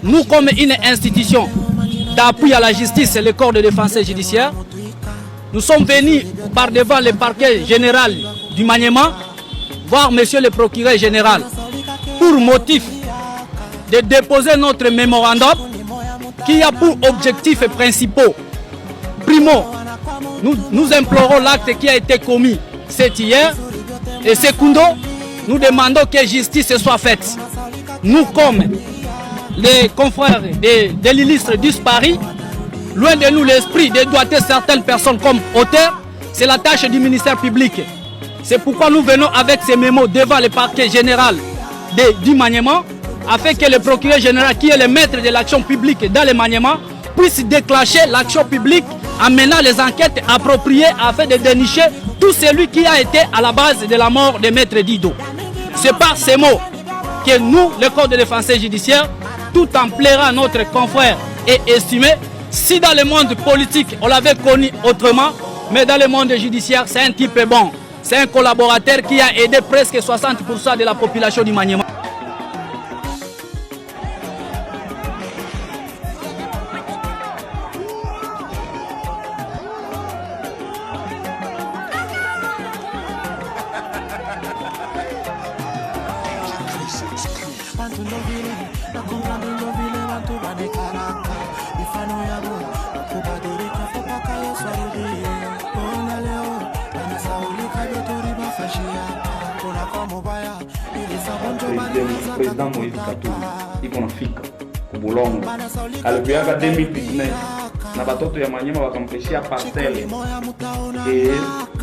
Nous, comme une institution d'appui à la justice et le corps de défense judiciaire, nous sommes venus par devant le parquet général du Maniema voir monsieur le procureur général pour motif de déposer notre mémorandum qui a pour objectifs principaux. Primo, nous implorons l'acte qui a été commis cet hier. Et secondo, nous demandons que justice soit faite. Nous, comme les confrères de l'illustre disparu, loin de nous l'esprit de doiter certaines personnes comme auteurs, c'est la tâche du ministère public. C'est pourquoi nous venons avec ces mémos devant le parquet général du Maniema, afin que le procureur général, qui est le maître de l'action publique dans le Maniema, puisse déclencher l'action publique en menant les enquêtes appropriées afin de dénicher tout celui qui a été à la base de la mort de Maître Dido. C'est par ces mots que nous, le corps de défense judiciaire, tout en plairant à notre confrère et estimé, si dans le monde politique on l'avait connu autrement, mais dans le monde judiciaire c'est un type bon. C'est un collaborateur qui a aidé presque 60% de la population du Maniema. Président Moïse Katumbi iko nafika kubulongo alipiaga 2019 na batoto ya Maniema wakampeshia parcelle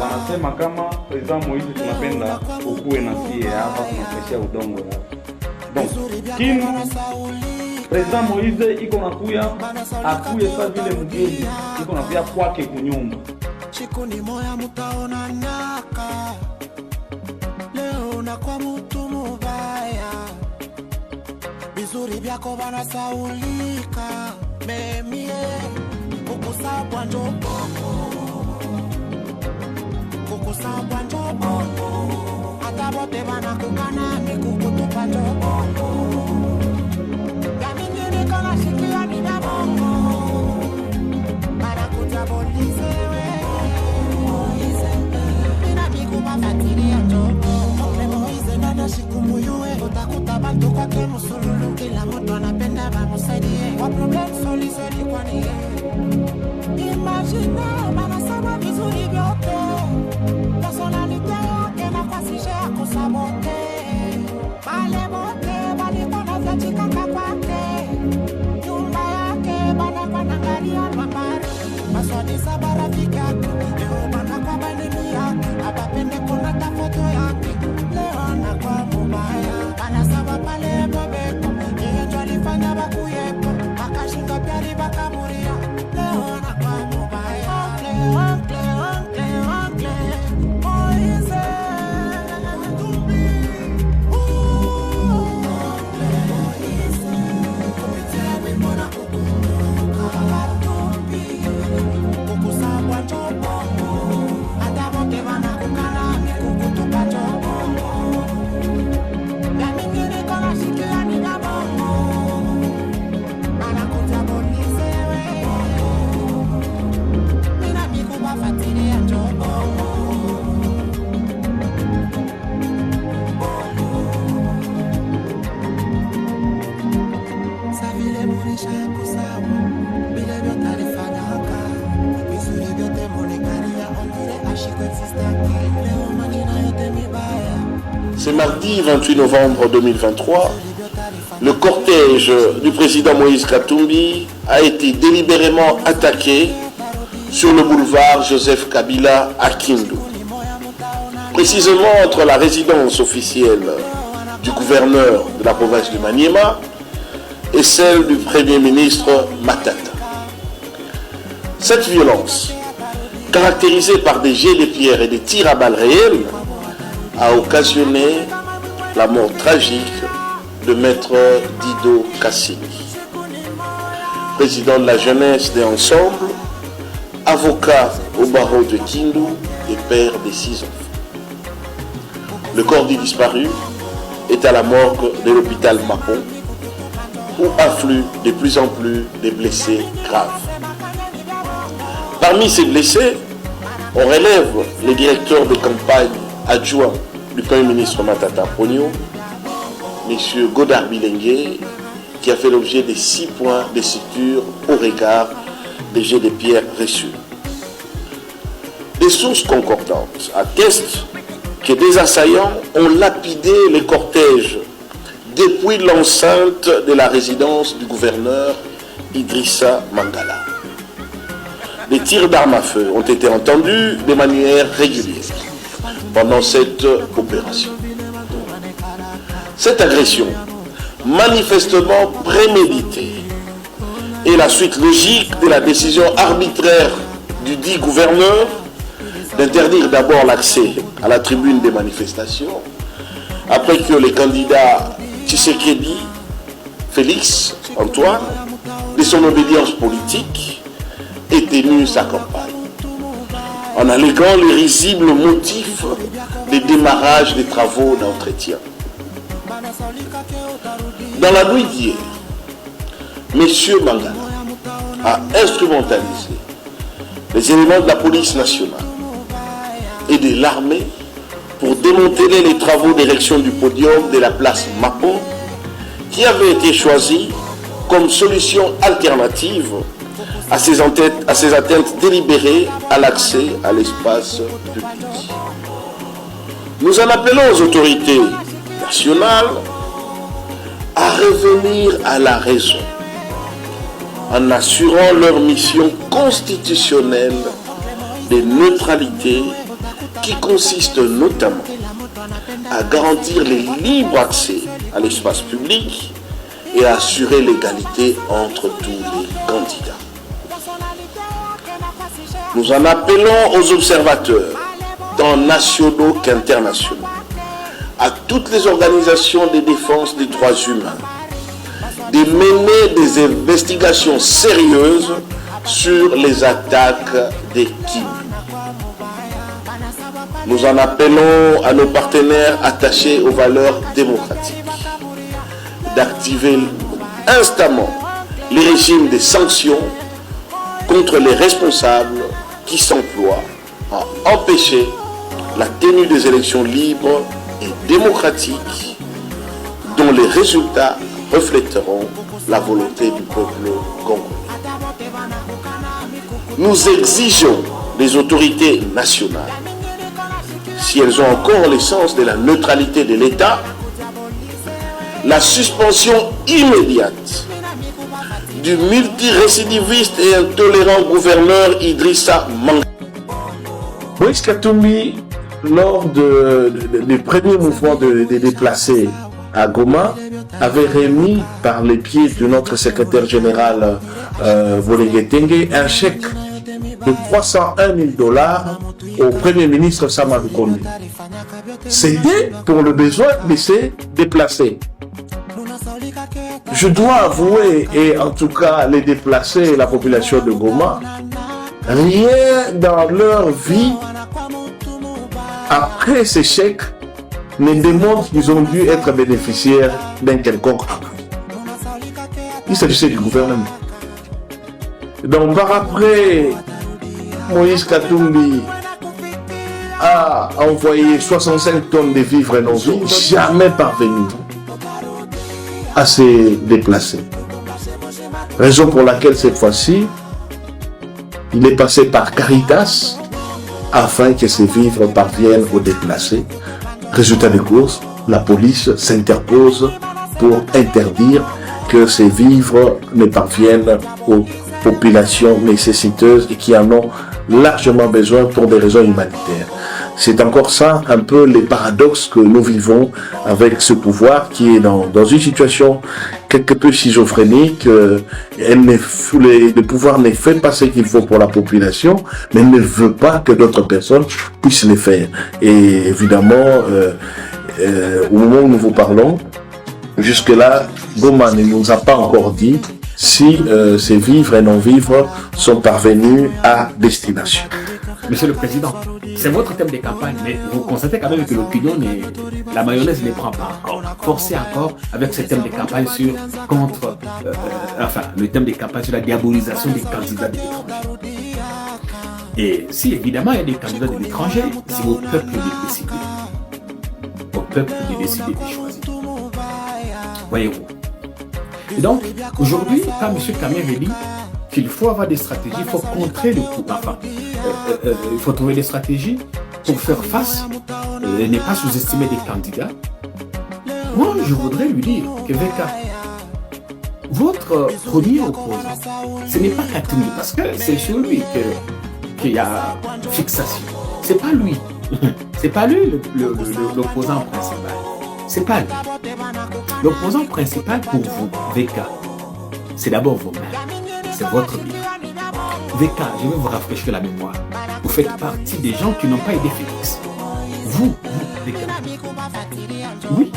wanasema kama Président Moïse tunapenda ukuwe na sie hapa tunampeshia udongo hapa. Donc kinu Président Moïse iko nakuya akuye sa vile mgeni iko nakuya kwake kunyumba chikuni moya mutaona naka leo na kwa mtu mubaya bizuri byako banasaulika memie Ce mardi 28 novembre 2023, le cortège du président Moïse Katumbi a été délibérément attaqué sur le boulevard Joseph Kabila à Kindu. Précisément entre la résidence officielle du gouverneur de la province de Maniema et celle du Premier ministre Matata. Cette violence, caractérisée par des jets de pierre et des tirs à balles réelles, a occasionné la mort tragique de maître Dido Kassini, président de la jeunesse des Ensembles, avocat au barreau de Kindu et père des 6 enfants. Le corps du disparu est à la morgue de l'hôpital Mapon, où affluent de plus en plus des blessés graves. Parmi ces blessés, on relève le directeur de campagne adjoint du Premier ministre Matata Ponyo, M. Godard Bilengue, qui a fait l'objet de 6 points de suture au regard des jets de pierre reçus. Des sources concordantes attestent que des assaillants ont lapidé le cortège depuis l'enceinte de la résidence du gouverneur Idrissa Mangala. Les tirs d'armes à feu ont été entendus de manière régulière pendant cette opération. Cette agression, manifestement préméditée, est la suite logique de la décision arbitraire du dit gouverneur d'interdire d'abord l'accès à la tribune des manifestations, après que les candidats Tshisekedi, Félix Antoine, de son obédience politique, ait tenu sa campagne, en alléguant les risibles motifs de démarrage des travaux d'entretien. Dans la nuit d'hier, M. Mangala a instrumentalisé les éléments de la police nationale et de l'armée pour démanteler les travaux d'érection du podium de la place Mapon, qui avait été choisi comme solution alternative à ces atteintes délibérées à l'accès à l'espace public. Nous en appelons aux autorités nationales à revenir à la raison en assurant leur mission constitutionnelle de neutralité qui consiste notamment à garantir le libre accès à l'espace public et à assurer l'égalité entre tous les candidats. Nous en appelons aux observateurs, tant nationaux qu'internationaux, à toutes les organisations de défense des droits humains, de mener des investigations sérieuses sur les attaques des Kim. Nous en appelons à nos partenaires attachés aux valeurs démocratiques d'activer instamment les régimes des sanctions contre les responsables qui s'emploient à empêcher la tenue des élections libres et démocratiques dont les résultats reflèteront la volonté du peuple congolais. Nous exigeons des autorités nationales, si elles ont encore l'essence de la neutralité de l'État, la suspension immédiate du multirécidiviste et intolérant gouverneur Idrissa Manga. Moïse Katumbi, lors des premiers mouvements des déplacés à Goma, avait remis par les pieds de notre secrétaire général Bolenge Tengue un chèque de 301 000 $ au Premier ministre Samadou Kondi. C'était pour le besoin de se déplacer. Je dois avouer, et en tout cas les déplacés et la population de Goma, rien dans leur vie, après ces chèques, ne démontre qu'ils ont dû être bénéficiaires d'un quelconque appui. Il s'agissait du gouvernement. Donc par après, Moïse Katumbi a envoyé 65 tonnes de vivres non vivres, jamais parvenu à se déplacer. Raison pour laquelle cette fois-ci, il est passé par Caritas afin que ces vivres parviennent aux déplacés. Résultat des courses, la police s'interpose pour interdire que ces vivres ne parviennent aux populations nécessiteuses et qui en ont largement besoin pour des raisons humanitaires. C'est encore ça, un peu les paradoxes que nous vivons avec ce pouvoir qui est dans une situation quelque peu schizophrénique. Le pouvoir ne fait pas ce qu'il faut pour la population, mais ne veut pas que d'autres personnes puissent le faire. Et évidemment, au moment où nous vous parlons, jusque-là, Goma ne nous a pas encore dit si ces vivres et non-vivres sont parvenus à destination. Monsieur le Président, c'est votre thème de campagne, mais vous constatez quand même que l'opinion, la mayonnaise ne prend pas encore. Forcez encore avec ce thème de campagne le thème de campagne sur la diabolisation des candidats de l'étranger. Et si évidemment il y a des candidats de l'étranger, c'est au peuple de décider. Au peuple de décider de choisir. Voyez-vous. Et donc, aujourd'hui, quand M. Kamere dit qu'il faut avoir des stratégies, il faut contrer le coup. Enfin, il faut trouver des stratégies pour faire face et ne pas sous-estimer des candidats. Moi, je voudrais lui dire que Veka, votre premier opposant, ce n'est pas Katumbi, parce que c'est sur lui qu'il y a fixation. C'est pas lui. C'est pas lui l'opposant principal. C'est pas lui. L'opposant principal pour vous, Veka, c'est d'abord vous-même. C'est votre vie. Veka, je vais vous rafraîchir la mémoire. Vous faites partie des gens qui n'ont pas aidé Félix. Vous, Veka. Oui.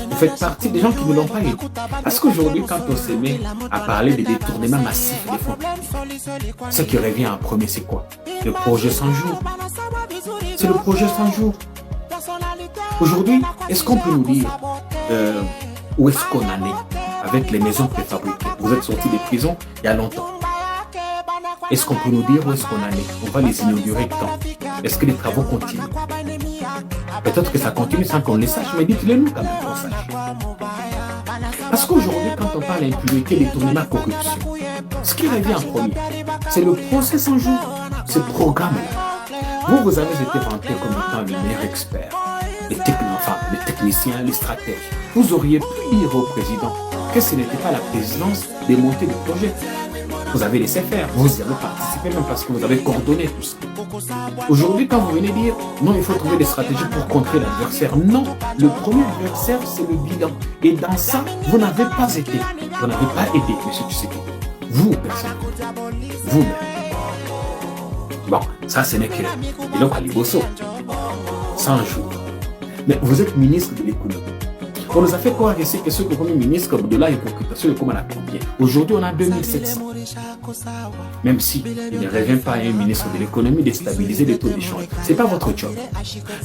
Vous faites partie des gens qui ne l'ont pas aidé. Parce qu'aujourd'hui, quand on se met à parler des détournements massifs des fonds publics, ce qui revient en premier, c'est quoi? Le projet 100 jours. C'est le projet 100 jours. Aujourd'hui, est-ce qu'on peut nous dire où est-ce qu'on en est avec les maisons préfabriquées? Vous êtes sortis des prisons il y a longtemps. Est-ce qu'on peut nous dire où est-ce qu'on en est? On va les inaugurer quand? Est-ce que les travaux continuent? Peut-être que ça continue sans qu'on les sache, mais dites-le nous quand même qu'on sache. Parce qu'aujourd'hui, quand on parle d'impunité, détournement, corruption, ce qui revient en premier, c'est le procès 100 jours, ce programme-là. Vous avez été vanté comme étant le meilleur expert, les techniciens, les stratèges. Vous auriez pu dire au président que ce n'était pas la présidence des montées du projet. Vous avez laissé faire, vous y avez participé même parce que vous avez coordonné tout ça. Aujourd'hui, quand vous venez dire non, il faut trouver des stratégies pour contrer l'adversaire. Non, le premier adversaire, c'est le bilan. Et dans ça, vous n'avez pas été. Vous n'avez pas aidé, M. Tshisekedi. Vous, personne. Vous-même. Bon, ça, ce n'est que Biloko Aliboso. 100 jours. Mais vous êtes ministre de l'économie. On nous a fait croire ici que ce premier ministre de la hypocrisie, le comment a combien? Aujourd'hui, on a 2700. Même si il ne revient pas à un ministre de l'économie de stabiliser les taux d'échange. Ce n'est pas votre job.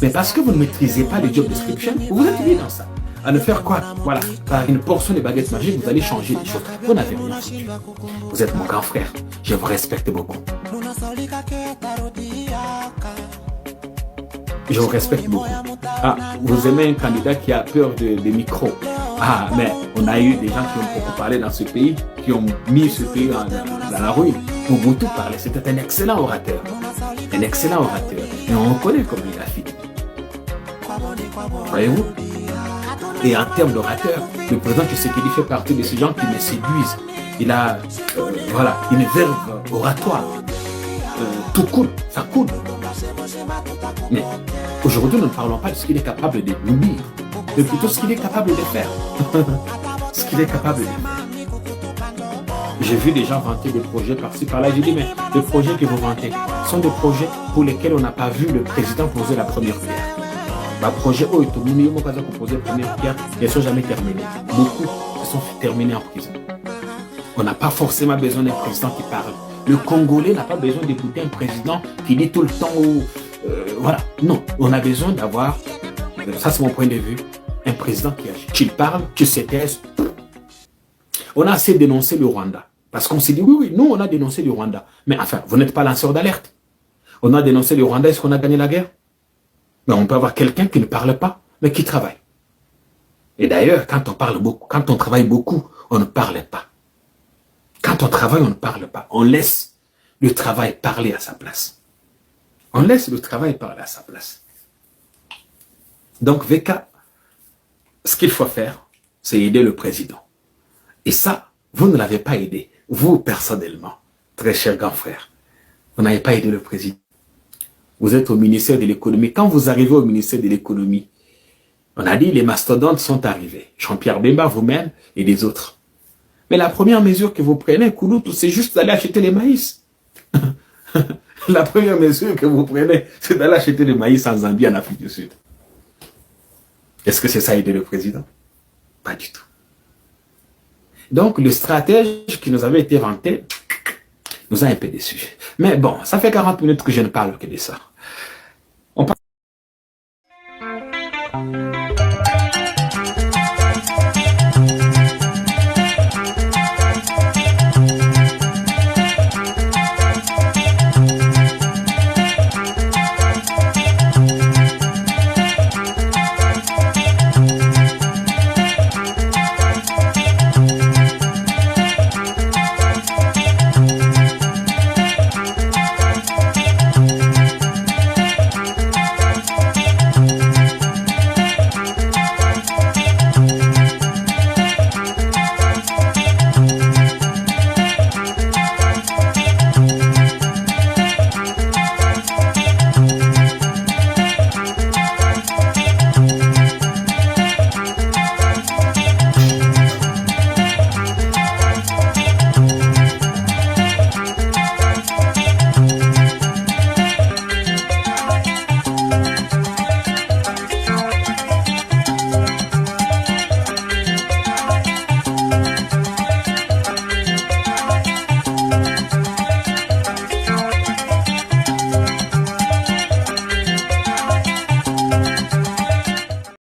Mais parce que vous ne maîtrisez pas le job description, vous êtes mis dans ça. À ne faire quoi? Voilà, par une portion de baguette magique, vous allez changer les choses. Vous n'avez rien foutu. Vous êtes mon grand frère. Je vous respecte beaucoup. Je vous respecte beaucoup. Ah, vous aimez un candidat qui a peur des micros. Ah, mais on a eu des gens qui ont beaucoup parlé dans ce pays, qui ont mis ce pays dans la ruine. Mobutu parlait, c'était un excellent orateur. Un excellent orateur. Et on reconnaît comment il a fini. Voyez-vous? Et en termes d'orateur, le président Tshisekedi fait partie de ces gens qui me séduisent. Il a voilà, une verve oratoire. Tout coule, ça coule. Mais aujourd'hui, nous ne parlons pas de ce qu'il est capable de nous dire, mais plutôt ce qu'il est capable de faire. Ce qu'il est capable de faire. J'ai vu des gens vanter des projets par-ci, par-là. J'ai dit, mais les projets que vous vantez sont des projets pour lesquels on n'a pas vu le président poser la première pierre. Les projets où tout le monde a posé la première pierre, ils ne sont jamais terminés. Beaucoup se sont terminés en prison. On n'a pas forcément besoin d'un président qui parle. Le Congolais n'a pas besoin d'écouter un président qui dit tout le temps voilà. Non, on a besoin d'avoir, ça c'est mon point de vue, un président qui agit. Tu parles, tu se taises. On a assez dénoncé le Rwanda. Parce qu'on s'est dit, oui, nous on a dénoncé le Rwanda. Mais enfin, vous n'êtes pas lanceur d'alerte. On a dénoncé le Rwanda, est-ce qu'on a gagné la guerre? Mais on peut avoir quelqu'un qui ne parle pas, mais qui travaille. Et d'ailleurs, quand on parle beaucoup, quand on travaille beaucoup, on ne parle pas. Quand on travaille, on ne parle pas. On laisse le travail parler à sa place. On laisse le travail parler à sa place. Donc, VK, ce qu'il faut faire, c'est aider le président. Et ça, vous ne l'avez pas aidé. Vous, personnellement, très cher grand frère, vous n'avez pas aidé le président. Vous êtes au ministère de l'économie. Quand vous arrivez au ministère de l'économie, on a dit les mastodontes sont arrivés. Jean-Pierre Bemba, vous-même et les autres. Mais la première mesure que vous prenez, Kouloutou, c'est juste d'aller acheter les maïs. La première mesure que vous prenez, c'est d'aller acheter le maïs en Zambie, en Afrique du Sud. Est-ce que c'est ça aider le président? Pas du tout. Donc, le stratège qui nous avait été vanté nous a un peu déçus. Mais bon, ça fait 40 minutes que je ne parle que de ça.